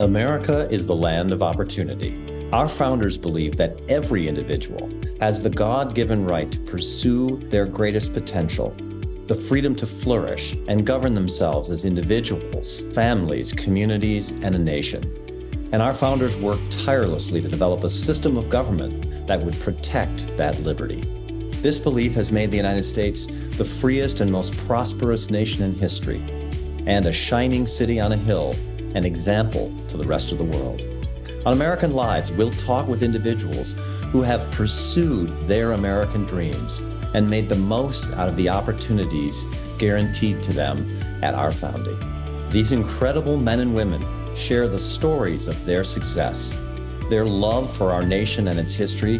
America is the land of opportunity. Our founders believe that every individual has the God-given right to pursue their greatest potential, the freedom to flourish and govern themselves as individuals, families, communities, and a nation. And our founders worked tirelessly to develop a system of government that would protect that liberty. This belief has made the United States the freest and most prosperous nation in history, and a shining city on a hill, an example to the rest of the world. On American Lives, we'll talk with individuals who have pursued their American dreams and made the most out of the opportunities guaranteed to them at our founding. These incredible men and women share the stories of their success, their love for our nation and its history,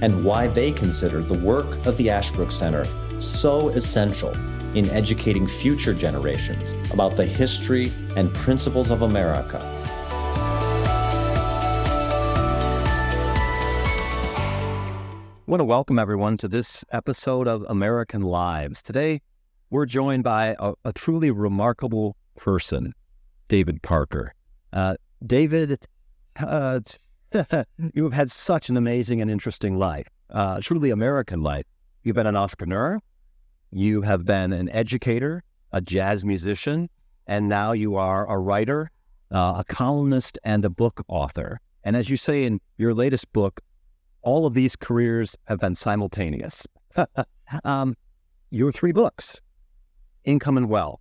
and why they consider the work of the Ashbrook Center so essential in educating future generations about the history and principles of America. I want to welcome everyone to this episode of American Lives. Today, we're joined by a truly remarkable person, David Parker. David, you have had such an amazing and interesting life, truly American life. You've been an entrepreneur, you have been an educator, a jazz musician, and now you are a writer, a columnist, and a book author. And as you say in your latest book, all of these careers have been simultaneous. Your three books, Income and Wealth,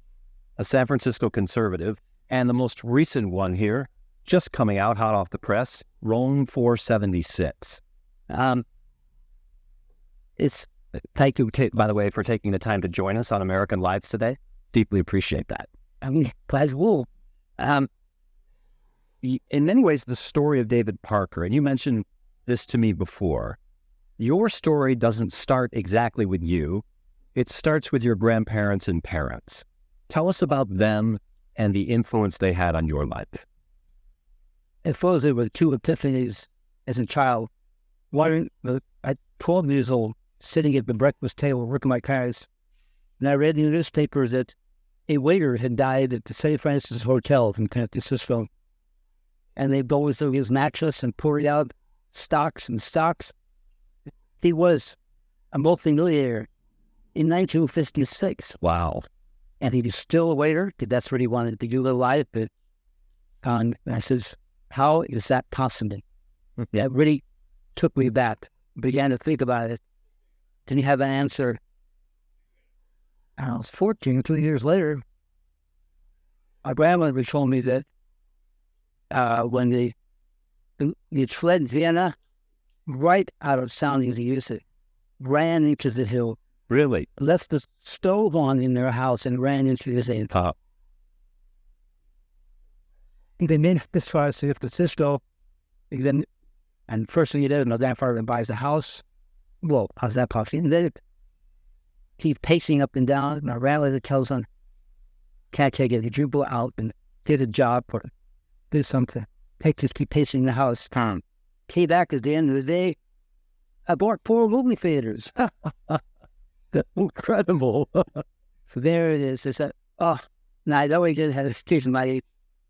a San Francisco conservative, and the most recent one here, just coming out hot off the press, Rome 476. Thank you, by the way, for taking the time to join us on American Lives today. Deeply appreciate that. Pleasure. In many ways, the story of David Parker, and you mentioned this to me before, your story doesn't start exactly with you. It starts with your grandparents and parents. Tell us about them and the influence they had on your life. At first, there were two epiphanies as a child. One, at 12 years old, sitting at the breakfast table working my cars, and I read in the newspapers that a waiter had died at the St. Francis Hotel in San Francisco, and they go through his mattress and poured out stocks and stocks. He was a multimillionaire in 1956. Wow. And he was still a waiter, because that's what he wanted to do in life. And I says, how is that possible? That really took me back. Began to think about it. Didn't have an answer. I was 14, 2 years later. My grandmother told me that when they fled Vienna, right out of sounding as he used it, ran into the hill. Really? Left the stove on in their house and ran into the same top. They made it this far as San Francisco. And first thing he did, my grandfather buys a house. Well, how's that possible? And then keep pacing up and down. My grandmother tells him, can't take it. You go out and get a job or do something. Just keep pacing the house. Came back at the end of the day. I bought 4 movie theaters. Incredible. There it is. It's now I know I did have a teaching my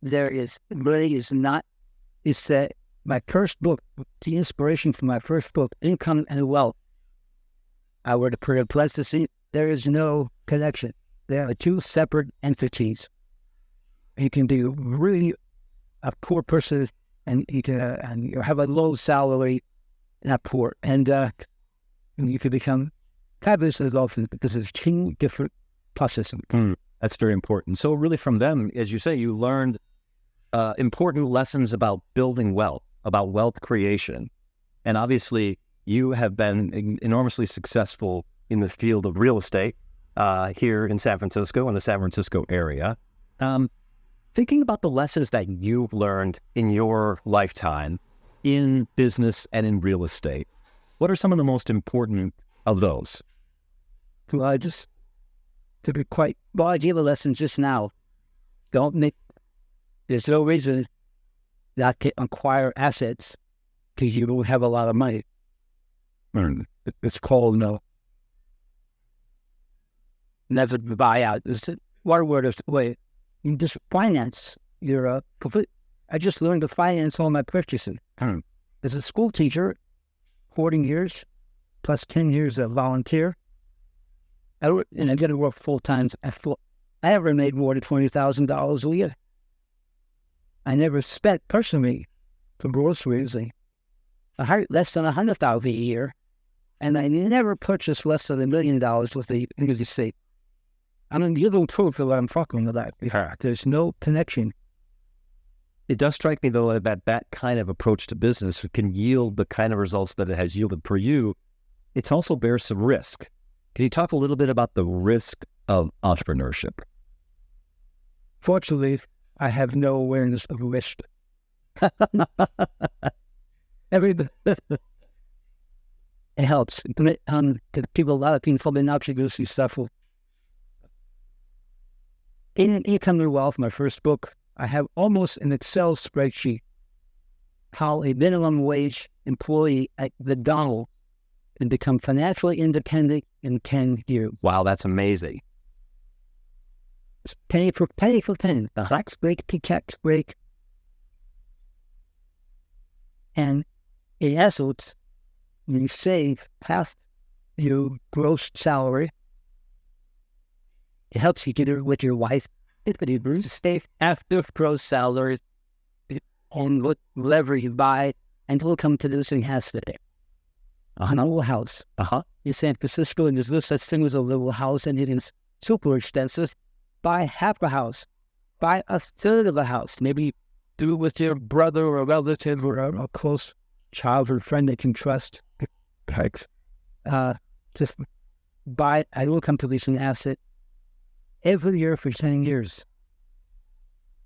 there is really is not. It's that my first book, the inspiration for my first book, Income and Wealth. I were to put a parenthesis. There is no connection. They are two separate entities. You can be really a poor person, and you can you have a low salary, not poor, and you can become fabulous often because it's two different processes. That's very important. So really from them, as you say, you learned important lessons about building wealth, about wealth creation. And obviously you have been enormously successful in the field of real estate here in San Francisco, in the San Francisco area. Thinking about the lessons that you've learned in your lifetime in business and in real estate, what are some of the most important of those? Well, to be quite, well, I gave a lesson just now. There's no reason not to acquire assets because you don't have a lot of money. It's called never buy out. It's one word of the way. You just finance your I just learned to finance all my purchasing. As a school teacher, 40 years, plus 10 years of volunteer, and I did work full time. I ever made more than $20,000 a year. I never spent personally for groceries less than $100,000 a year, and I never purchased less than $1 million with the music state. I mean, you don't prove what I'm talking about. There's no connection. It does strike me, though, that that kind of approach to business can yield the kind of results that it has yielded for you. It also bears some risk. Can you talk a little bit about the risk of entrepreneurship? Fortunately, I have no awareness of risk. It helps. A lot of people may not do this stuff. In Income and Wealth, my first book, I have almost an Excel spreadsheet how a minimum wage employee at McDonald's can become financially independent in 10 years. Wow, that's amazing. Penny for penny. The tax break, tax break. And in essence, when you save past your gross salary, it helps you get it with your wife. You save after gross salary on whatever you buy, and it'll come to this and has today. A little house. In San Francisco, and there's no such thing as a little house, and it is super expensive. Buy half a house. Buy a third of a house. Maybe do it with your brother or a relative or a close childhood friend that you can trust. Just buy a little company asset every year for 10 years.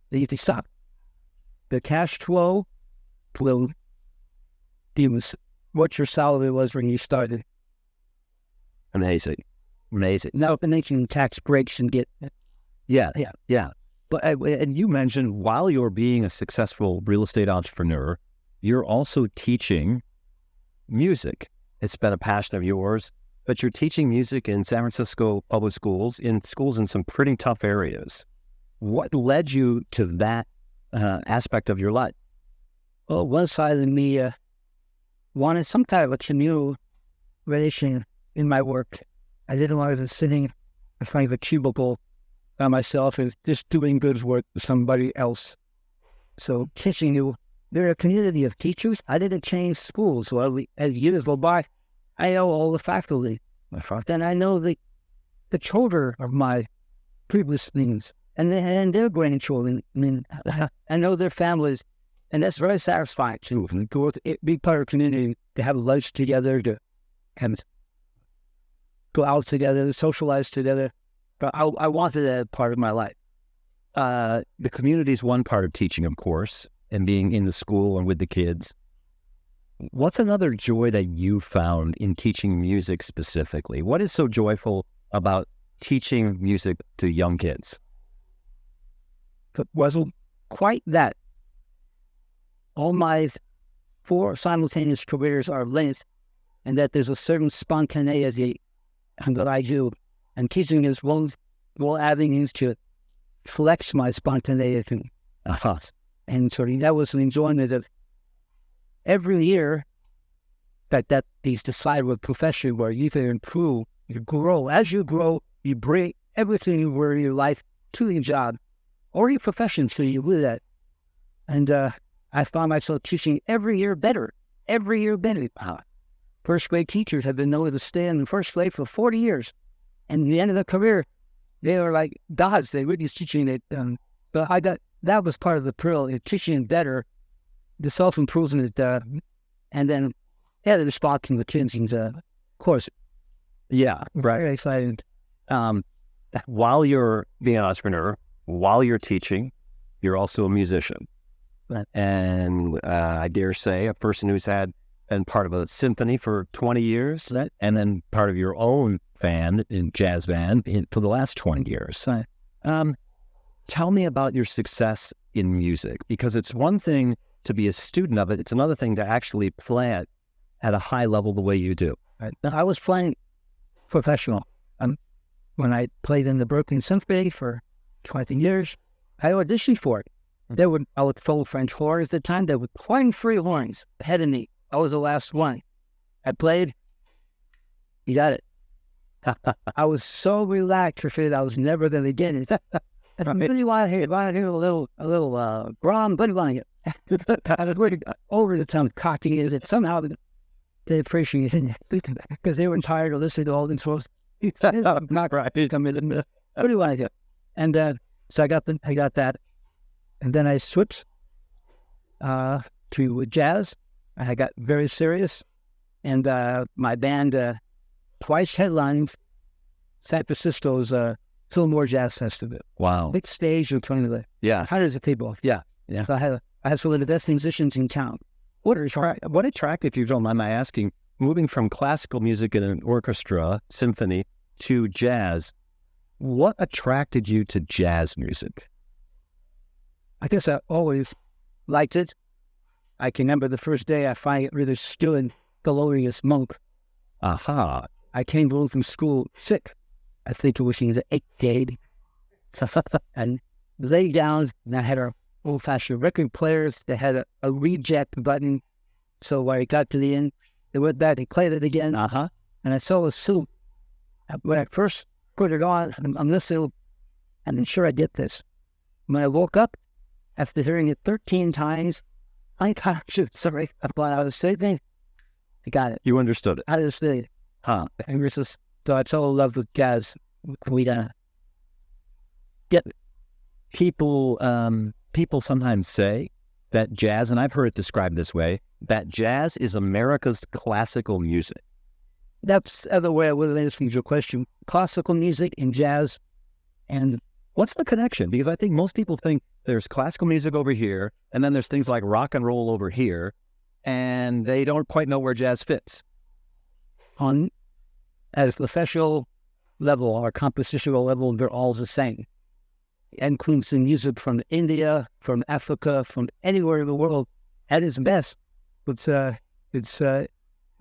Then you can stop. The cash flow will be what your salary was when you started. Amazing. Now, the making tax breaks and get... Yeah. But and you mentioned while you're being a successful real estate entrepreneur, you're also teaching music. It's been a passion of yours, but you're teaching music in San Francisco public schools, in some pretty tough areas. What led you to that aspect of your life? Well, one side of me wanted some kind of a communal relation in my work. I didn't want to be sitting in front of a cubicle by myself and just doing good work for somebody else. So teaching you, they're a community of teachers. I didn't change schools. Well, as years go by, I know all the faculty. Then I know the children of my previous things and their grandchildren. I mean, I know their families, and that's very satisfying too. Be part of a community, to have lunch together, to go out together, socialize together. But I wanted that part of my life. The community is one part of teaching, of course, and being in the school and with the kids. What's another joy that you found in teaching music specifically? What is so joyful about teaching music to young kids? It wasn't quite that. All my 4 simultaneous careers are linked, and that there's a certain spontaneity that I do. And teaching is one avenues to flex my spontaneity. And so that was an enjoyment of every year that these decide what profession where you can improve, you grow. As you grow, you bring everything you were in your life to your job or your profession, so you do that. And I found myself teaching every year better. First grade teachers have been known to stay in the first grade for 40 years. And at the end of their career, they were like gods. They were just teaching it. But that was part of the thrill, teaching better, the self-improvement, and then the sparking the kids, of course. Yeah, right. Very exciting. While you're being an entrepreneur, while you're teaching, you're also a musician. Right. And I dare say a person who's been part of a symphony for 20 years, right, and then part of your own band, in jazz band, for the last 20 years. Right. Tell me about your success in music, because it's one thing to be a student of it. It's another thing to actually play it at a high level the way you do. Right. I was playing professional. When I played in the Brooklyn Symphony for 20 years, I auditioned for it. I would follow French horns at the time. They would playing free horns ahead of me. I was the last one. I played. You got it. I was so relaxed. I figured I was never going to get it. I really want to hear a little Brahm, but I want to get over the time cocky is that somehow they appreciated it because they were tired of listening to all these folks. Not right. Come in. What do you want to do? And so I got that, and then I switched to jazz. I got very serious, and my band twice headlined San Francisco's Fillmore Jazz Festival. Wow! Big stage in front of hundreds of people. Yeah. So I had some of the best musicians in town. What attracted, if you don't mind my asking, moving from classical music in an orchestra, symphony, to jazz? What attracted you to jazz music? I guess I always liked it. I can remember the first day I finally really stood in Thelonious Monk. Aha. I came home from school sick. I think it was in the 8th grade. And lay down, and I had our old-fashioned record players. They had a reject button. So when I got to the end, they went back and played it again. And I saw a suit. When I first put it on, I'm listening, and I'm sure I get this. When I woke up, after hearing it 13 times, unconscious, sorry, about I was saying, I got it. You understood it. I understood it. And it was just, so I fell in love with jazz. We get people. People sometimes say that jazz, and I've heard it described this way, that jazz is America's classical music. That's the other way I would have answered your question. Classical music and jazz. And what's the connection? Because I think most people think there's classical music over here, and then there's things like rock and roll over here, and they don't quite know where jazz fits. As the official level or compositional level, they're all the same. It includes the music from India, from Africa, from anywhere in the world at its best.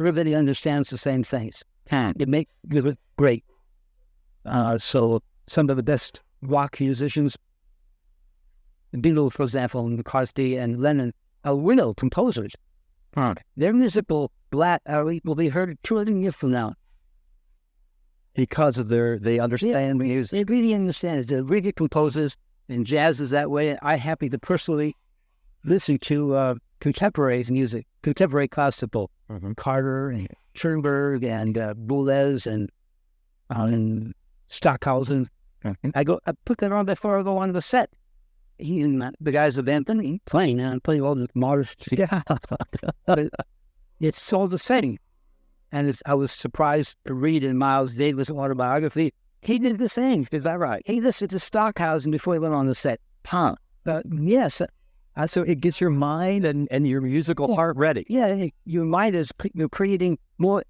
Everybody understands the same things. It makes it great. So some of the best rock musicians, the Beatles, for example, and McCartney and Lennon, are real composers. Their musical will be heard 200 years from now. Because of they understand music. They really understand it. They're really composers, and jazz is that way. I happen to personally listen to contemporary music, contemporary classical, Carter and Schoenberg and Boulez and Stockhausen. I put that on before I go on the set. He and the guys of Anthony playing, and I'm playing all the modest. It's all the same. And I was surprised to read in Miles Davis' autobiography, he did the same. Is that right? He listened to Stockhausen before he went on the set. Yes. So it gets your mind and your musical heart ready. Yeah, your mind is creating more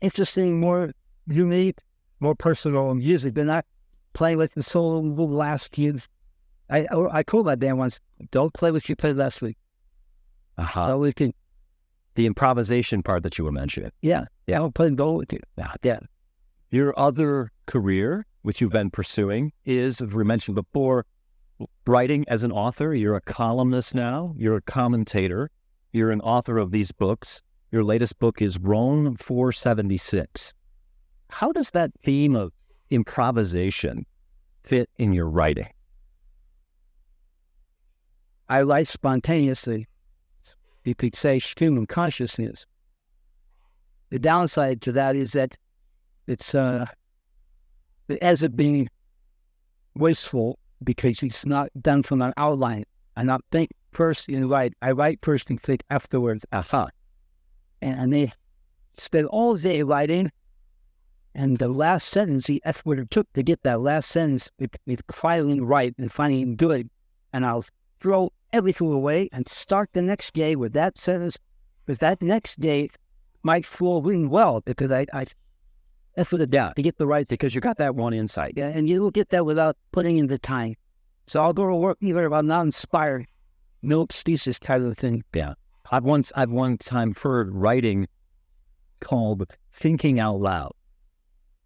interesting, more unique, more personal music. They're not playing with the solo last year. I told my band once, don't play what you played last week. So we can... The improvisation part that you were mentioning. Yeah. I'll play go with you. Yeah. Your other career, which you've been pursuing, is, as we mentioned before, writing as an author. You're a columnist now. You're a commentator. You're an author of these books. Your latest book is Rome 476. How does that theme of improvisation fit in your writing? I write spontaneously. You could say stream of consciousness. The downside to that is that it's as it being wasteful because it's not done from an outline. I not think first and write. I write first and think afterwards. And they spend all day writing, and the last sentence, the effort it took to get that last sentence, it's finally right and finally good, and I'll throw everything away and start the next day with that sentence, because that next day might flow really well because I effort it down to get the right, because you got that one insight. Yeah, and you will get that without putting in the time. So I'll go to work either if I'm not inspired, no excuses kind of thing. Yeah. I've one time heard writing called thinking out loud.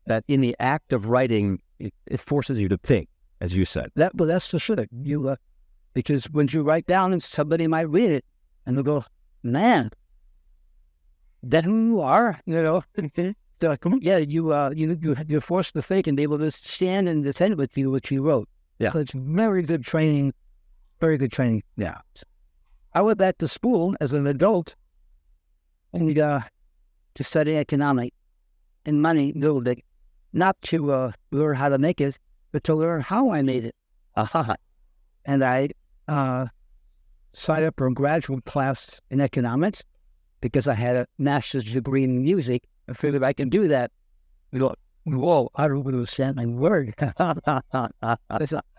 That in the act of writing, it forces you to think, as you said. That's for sure. because when you write down and somebody might read it and they'll go, man, that who you are, So, yeah, you're forced to think and be able to stand and defend with you what you wrote. Yeah. So it's very good training, very good training. Yeah. I went back to school as an adult and to study economics and money building, not to learn how to make it, but to learn how I made it. And I signed up for a graduate class in economics because I had a master's degree in music. I figured I can do that. We go, whoa, I don't understand my word. I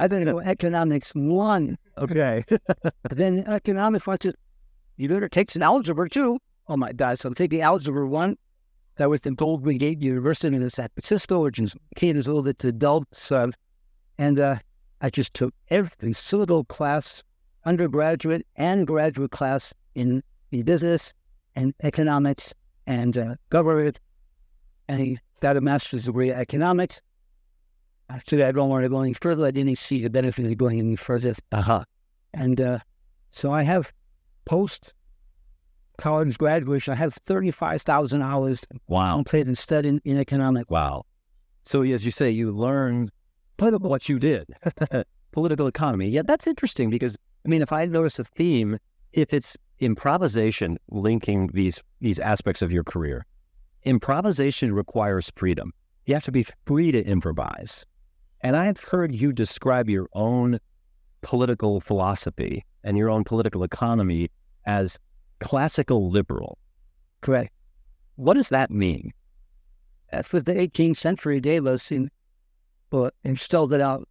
didn't know economics 1. Okay. But then economics 1, you better take some algebra too. Oh my God. So I'm taking algebra 1. That was in Goldwyn Gate University in San Francisco, which is caters a little bit to adults. And I just took every single class, undergraduate and graduate class in business and economics and government, and he got a master's degree in economics. Actually, I don't want to go any further. I didn't see the benefit of going any further. And so I have post-college graduation. I have 35,000 hours. Wow. Completed and studied in economics. Wow. So as you say, you learned what you did, political economy. Yeah, that's interesting because, I mean, if I notice a theme, if it's improvisation linking these aspects of your career, improvisation requires freedom. You have to be free to improvise. And I've heard you describe your own political philosophy and your own political economy as classical liberal. Correct. What does that mean? For the 18th century, they spelled it out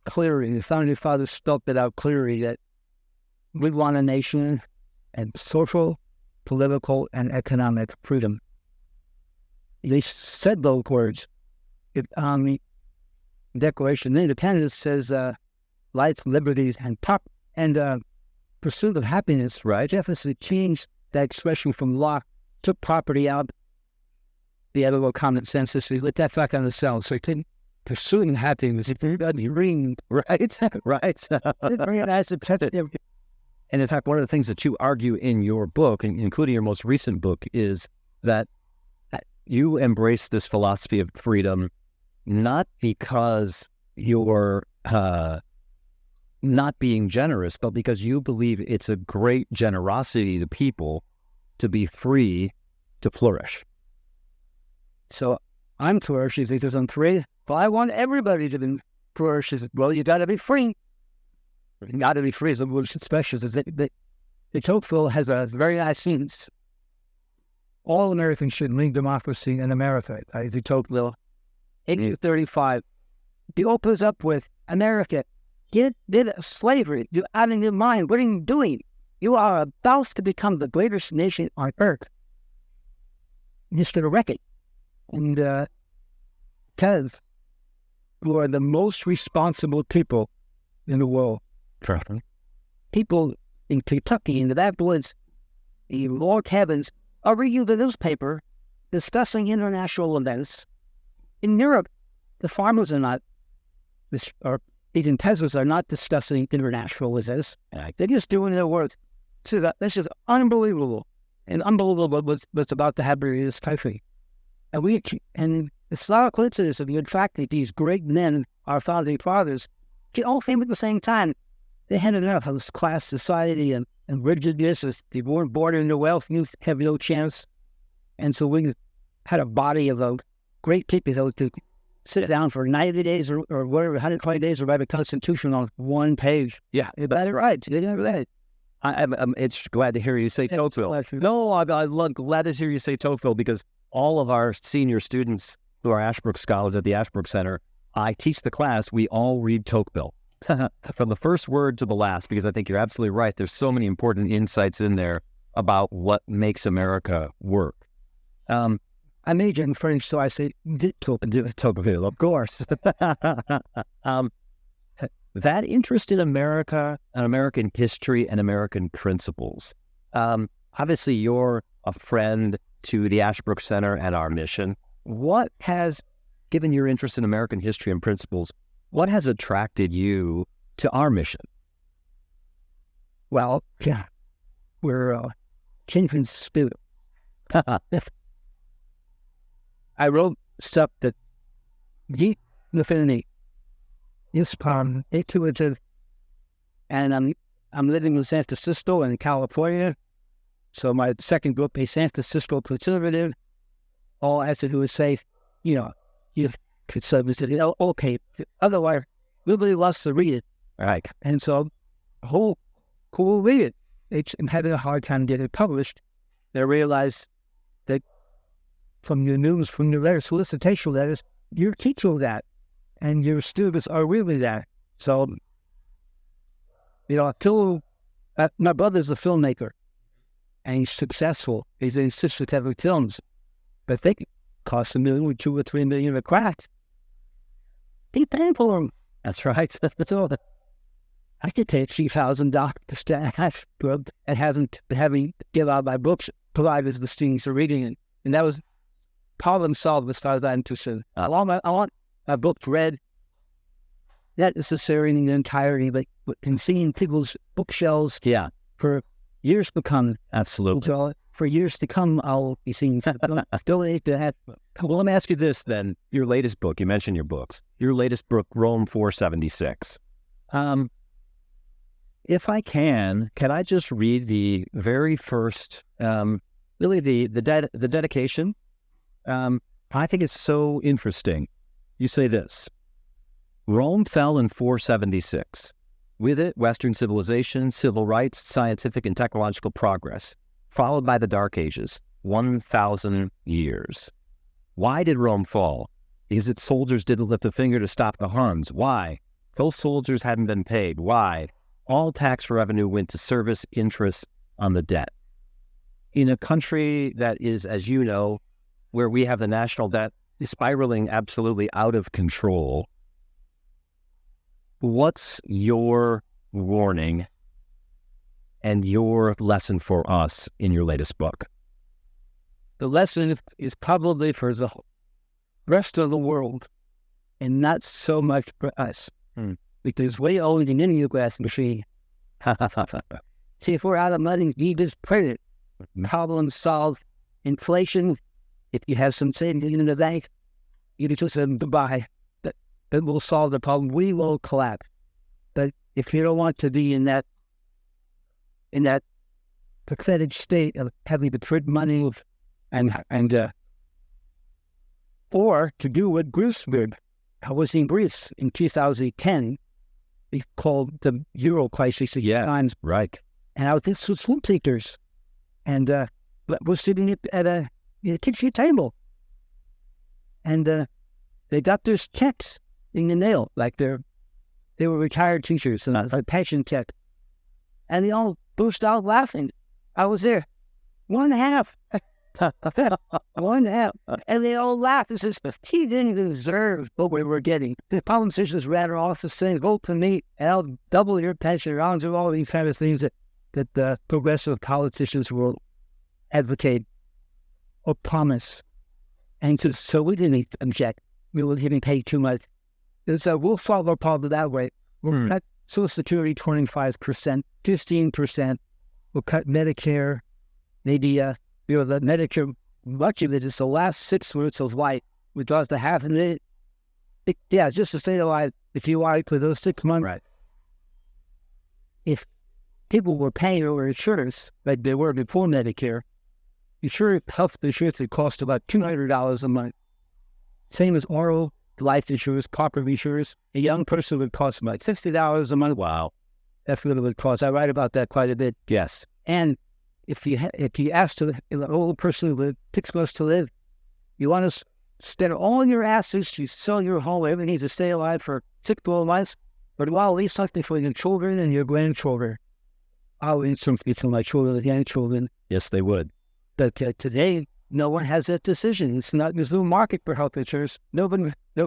clearly. The founding fathers spelled it out clearly that we want a nation and social, political, and economic freedom. They said those words. The Declaration of Independence says life, liberties, and pursuit of happiness. Right. Jefferson changed that expression from law, took property out. The other little common sense is we let that back on the cell. So he couldn't pursuing happiness. If everybody ring, right. very nice. And in fact, one of the things that you argue in your book, including your most recent book, is that you embrace this philosophy of freedom not because you're not being generous, but because you believe it's a great generosity to people to be free to flourish. So I'm flourishing because I'm free. But I want everybody to be flourish. Well, you got to be free. You got to be free. So what's special is that the Tocqueville has a very nice sentence. All Americans should lead democracy in America. The Tocqueville, 1835. He opens up with America. Get rid of slavery. You're out of your mind. What are you doing? You are about to become the greatest nation on earth. Just to wreck it. And Kev, who are the most responsible people in the world. People in Kentucky, in the backwoods, in log cabins, are reading the newspaper, discussing international events. In Europe, the farmers are not, or eating peasants are not discussing international events. They're just doing their work. So that's just unbelievable. And unbelievable what's about to happen in this country. And it's not a coincidence that in fact that these great men, our founding fathers, get all came at the same time. They had enough of this class society and rigidness. They weren't born into wealth. Youth have no chance. And so we had a body of great people to sit down for 90 days or whatever, 120 days to write a constitution on one page. Yeah. They got it right. They got it right. It's glad to hear you say Tocqueville. No, I'm glad to hear you say Tocqueville because all of our senior students who are Ashbrook scholars at the Ashbrook Center, I teach the class, we all read Tocqueville from the first word to the last, because I think you're absolutely right. There's so many important insights in there about what makes America work. I majored in French, so I say Tocqueville, of course. That interest in America and American history and American principles. Obviously, you're a friend to the Ashbrook Center and our mission. What has, given your interest in American history and principles, what has attracted you to our mission? Well, yeah, we're kindred spirit. I wrote stuff that deep infinity is intuitive, and I'm living in San Francisco and in California. So my second book, A San Francisco Conservative, all has to do with say, you could say, okay, otherwise nobody wants to read it. Right. And so who will read it? I'm having a hard time getting it published. They realize that from your news, from your letters, solicitation letters, you're teaching that, and your students are really that. So, my brother's a filmmaker, and he's successful. He's in 6 or 7 films, but they cost $1 million, $2 or $3 million a crack. Be paying for them. That's right. So I could pay $3,000 to have book and having give out my books, provided the students are reading it, and that was problem solved as far as I'm concerned. I want my books read, not necessarily in the entirety, but in seeing people's bookshelves. Yeah. For years to come. Absolutely. So for years to come, I'll be seeing. Donate to that. Well, let me ask you this then. Your latest book, you mentioned your books. Your latest book, Rome 476. If I can I just read the very first, really the dedication? I think it's so interesting. You say this: Rome fell in 476. With it, Western civilization, civil rights, scientific and technological progress, followed by the Dark Ages, 1,000 years. Why did Rome fall? Because its soldiers didn't lift a finger to stop the Huns. Why? Those soldiers hadn't been paid. Why? All tax revenue went to service interest on the debt. In a country that is, as you know, where we have the national debt spiraling absolutely out of control, what's your warning and your lesson for us in your latest book? The lesson is probably for the rest of the world and not so much for us. Because we own an Enneagram machine. See, if we're out of money, you just print it. Problem solved. Inflation, if you have some savings in the bank, you just buy. That will solve the problem. We will collapse. But if you don't want to be in that pathetic state of having to print money or to do what Greece did. I was in Greece in 2010. They called the Euro crisis at times. Right. And I was with swim teachers, and we're sitting at a kitchen table, and they got their checks in the mail, like they were retired teachers, and I was like passion check, and they all burst out laughing. I was there, 1.5. 1.5. And they all laughed. It says, he didn't deserve what we were getting. The politicians ran off the saying, vote for me, and I'll double your pension. I'll do all these kind of things that the progressive politicians will advocate or promise. And so we didn't object. We were getting paid too much. And so we'll solve our problem that way. We'll cut Social Security 25%, 15%. We'll cut Medicare, maybe the Medicare, much of it is the last 6 months of life, which was the half of it. Just to stay alive, if you are for those 6 months. Right. If people were paying over insurance, like they were before Medicare, health insurance would cost about $200 a month. Same as oral life insurance, property insurance. A young person would cost about $60 a month. Wow. That's what it would cost. I write about that quite a bit. Yes. And if you ask an old person who lived 6 months to live, you want to spend all your assets, you sell your home, everything to stay alive for 6 to 12 months, but you want to leave something for your children and your grandchildren. I'll leave something to my children and grandchildren. Yes, they would. But today, no one has that decision. There's no market for health insurance. No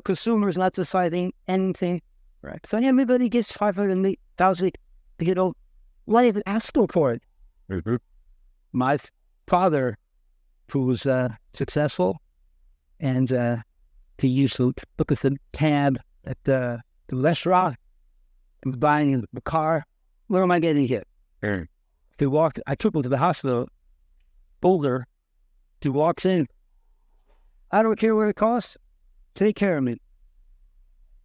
consumer is not deciding anything. Right. So everybody gets $500,000, not even asking for it. Mm-hmm. My father, who was successful, and he used to look at the tab at the restaurant, and buying the car. What am I getting here? He walked, I took him to the hospital, Boulder. He walks in. I don't care what it costs. Take care of me.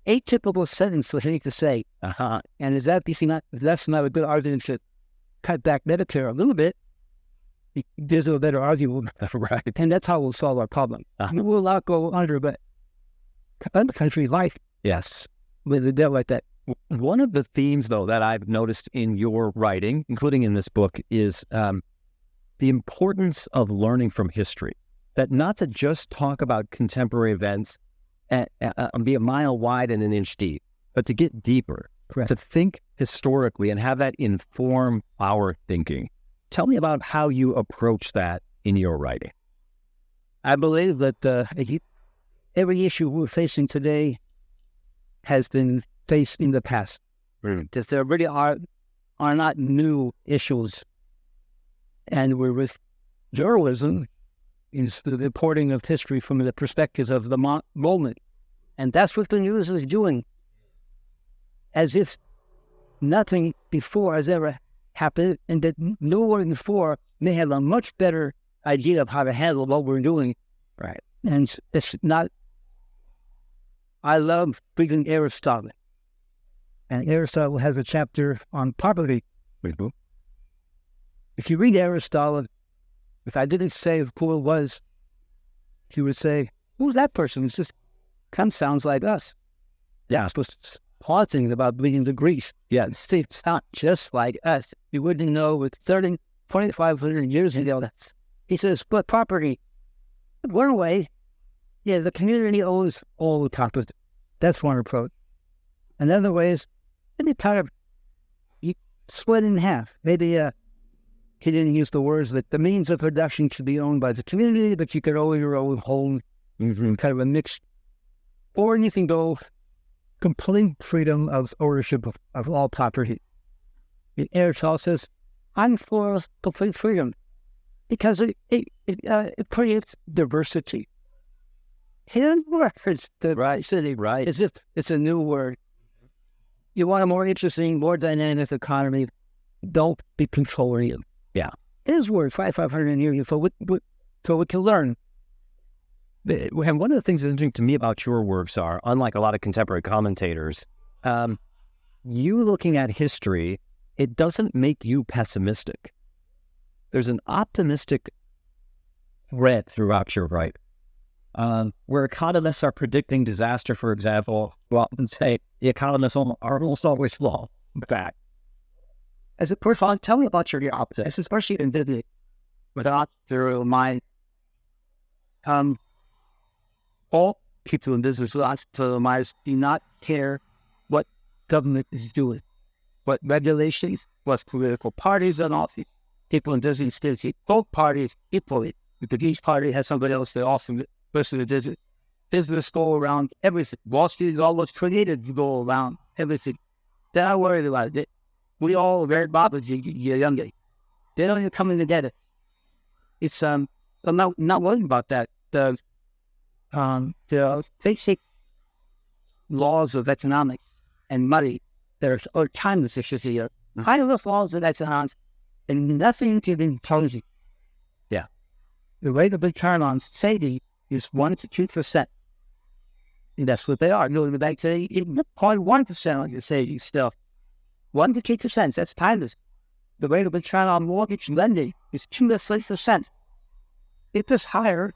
Atypical sentence for him to say. And is that, that's not a good argument to cut back Medicare a little bit. There's a better argument. Right. And that's how we'll solve our problem. We'll not go under, but other country life. Yes. With a debt like that. One of the themes, though, that I've noticed in your writing, including in this book, is the importance of learning from history. That not to just talk about contemporary events and be a mile wide and an inch deep, but to get deeper, to think historically and have that inform our thinking. Tell me about how you approach that in your writing. I believe that every issue we're facing today has been faced in the past. Because there really are not new issues. And we're with journalism is the reporting of history from the perspectives of the moment. And that's what the news is doing. As if nothing before has ever happened, and that no one before may have a much better idea of how to handle what we're doing. Right. And it's not... I love reading Aristotle. And Aristotle has a chapter on poverty. If you read Aristotle, if I didn't say who it was, he would say, who's that person? It's just kind of sounds like us. Yeah, I was pausing about being the Greeks. Yeah, it's not just like us. You wouldn't know with 2,500 years ago. He says, but property, one way, yeah, the community owns all the property. That's one approach. Another way is, and it kind of, you split in half. Maybe he didn't use the words that the means of production should be owned by the community, but you could own your own home, kind of a mix. Or you can go complete freedom of ownership of all property. Aristotle says, I'm for complete freedom because it creates diversity. Hidden words, diversity, right? As if it's a new word. You want a more interesting, more dynamic economy, don't be controlling it. Yeah. It is worth 500 years so we can learn. And one of the things that's interesting to me about your works are, unlike a lot of contemporary commentators, you looking at history, it doesn't make you pessimistic. There's an optimistic thread throughout your writing. Where economists are predicting disaster, for example, well, and say the economists are almost always wrong. In fact, as a person, tell me about your optimism, especially in business, without through mind. All people in business, lots of minds, do not care what government is doing, what regulations, what political parties are all. People in business still see both parties equally, because each party has somebody else that also. Especially the business go around everything. Wall Street is almost created to go around everything. They're not worried about it. We all are very bothered as you get younger. They don't even come in together. It's I'm not worried about that. The basic laws of economics and money that are timeless issues here. High laws of economics and nothing to the intelligence. Yeah. The rate of return on saving is 1 to 2%. And that's what they are. No, the bank today, 0.1% on your savings stuff. 1 to 2%, that's timeless. The rate of return on mortgage lending is 2 to 6%. It is higher,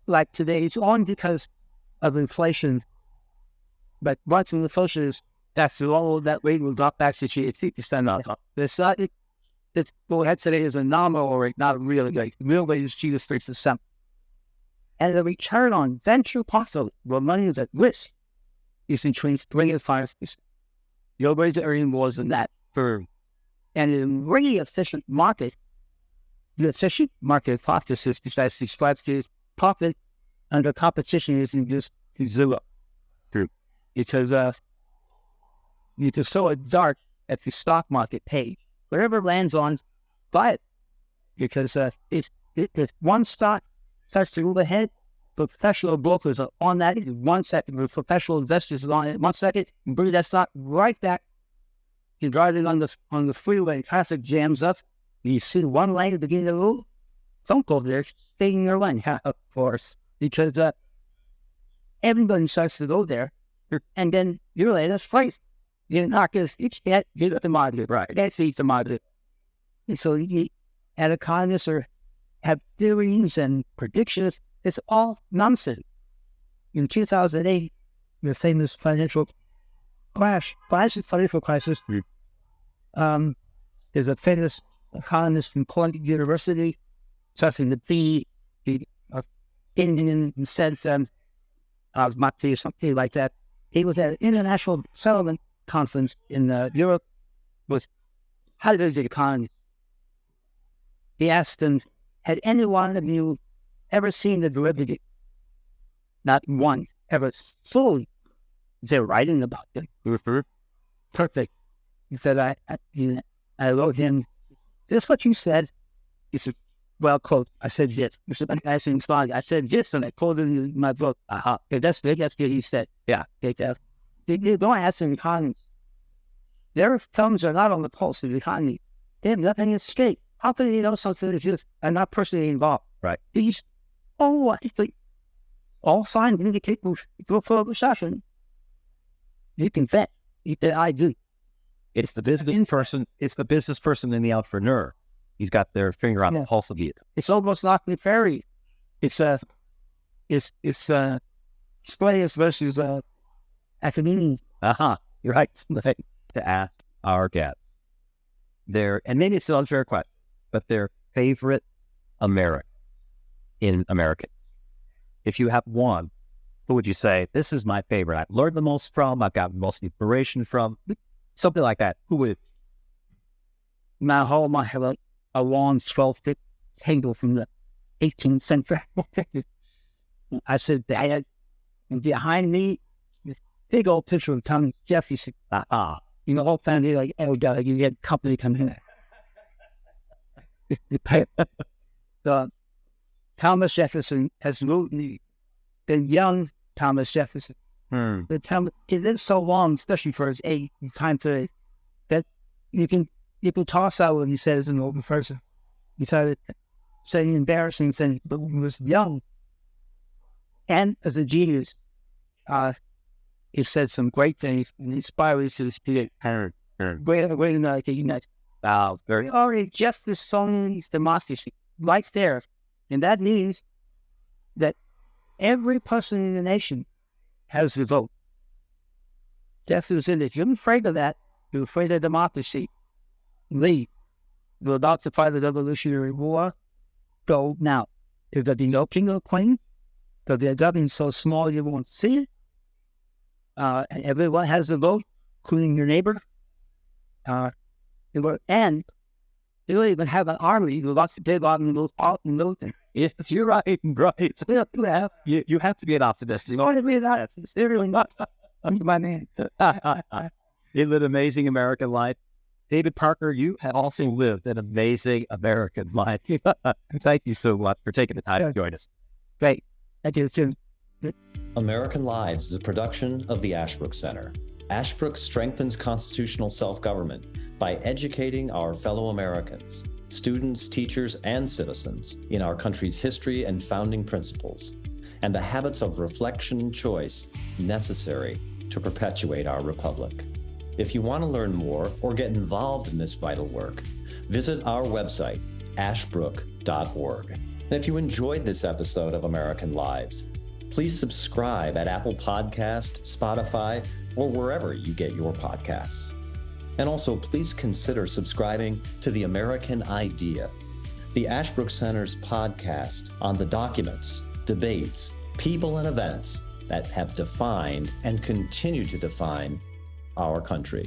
like today, it's only because of inflation. But once inflation is, that's all that rate will drop back to 3% off. It's not, it's go ahead today is a nominal rate, not a real rate. The real rate is 2 to 6%. And the return on venture capital, where money is at risk, is between 3 and 5%. Your ways are earning more than that. And in really efficient market, the efficient market practices besides describes this profit under competition is just zero. True. Because you can throw a dart at the stock market page. Whatever lands on, buy it. Because if one stock starts to move ahead, professional brokers are on that in 1 second. The professional investors are on it in 1 second and bring that stock right back You're driving on the freeway, traffic jams up, you see one lane begin to move, don't go there, stay in your lane, of course, because everybody starts to go there, and then your lane is free. You're not going to get the model, right? That's the model. And so and economists have theories and predictions. It's all nonsense. In 2008, the famous financial crisis, there's a famous economist from Columbia University, something that the Indian said might be something like that. He was at an international settlement conference in Europe with hundreds of economists. He asked them, had any one of you ever seen the derivative? Not one ever fully. They're writing about it. Perfect. He said, I wrote him, this is what you said. He said, well, quote, I said yes. He said, I said yes, and I quoted in my book. Okay, that's what he said. Yeah, take that. They don't ask an economy. Their thumbs are not on the pulse of the economy. They have nothing at stake. How can they know something that's just and not personally involved? Right. These, I think, all signs indicate we'll for a recession. You can bet. I do. It's the business person. It's the business person and the entrepreneur. He's got their finger on the pulse of it. It's almost like the fairy. It's Squares versus academia. You're right. To ask our guests, and maybe it's an unfair question, but their favorite American in America. If you have one, who would you say, this is my favorite? I've learned the most from, I've got the most inspiration from, something like that. Who would? My home, I have a long 12-foot table from the 18th century. I said, Dad, and behind me, this big old picture of Thomas Jefferson. You know, the whole family, like, oh, God, you get company come in. Thomas Jefferson has moved me. The young Thomas Jefferson. He lived so long, especially for his age, time today, that you can toss out what he says in an open person. He started saying embarrassing things, but when he was young and as a genius, he said some great things and inspired us to speak. Wait a minute. Very already just this song is democracy right there. And that means that every person in the nation has the vote. Jefferson said, if you're afraid of that, you're afraid of democracy, leave. We're about to fight the Revolutionary War. Go now. If there'll be no king or queen, because they're governing so small you won't see it. And everyone has a vote, including your neighbor. And they don't even have an army. They go out and militant. Yes, you're right. You have to be an optimist. You want to be that? It's really not. My man. You live an amazing American life. David Parker, you have also lived an amazing American life. Thank you so much for taking the time to join us. Great. Thank you, Jim. American Lives is a production of the Ashbrook Center. Ashbrook strengthens constitutional self-government by educating our fellow Americans, students, teachers, and citizens in our country's history and founding principles, and the habits of reflection and choice necessary to perpetuate our republic. If you want to learn more or get involved in this vital work, visit our website, ashbrook.org. And if you enjoyed this episode of American Lives, please subscribe at Apple Podcast, Spotify, or wherever you get your podcasts. And also, please consider subscribing to The American Idea, the Ashbrook Center's podcast on the documents, debates, people, and events that have defined and continue to define our country.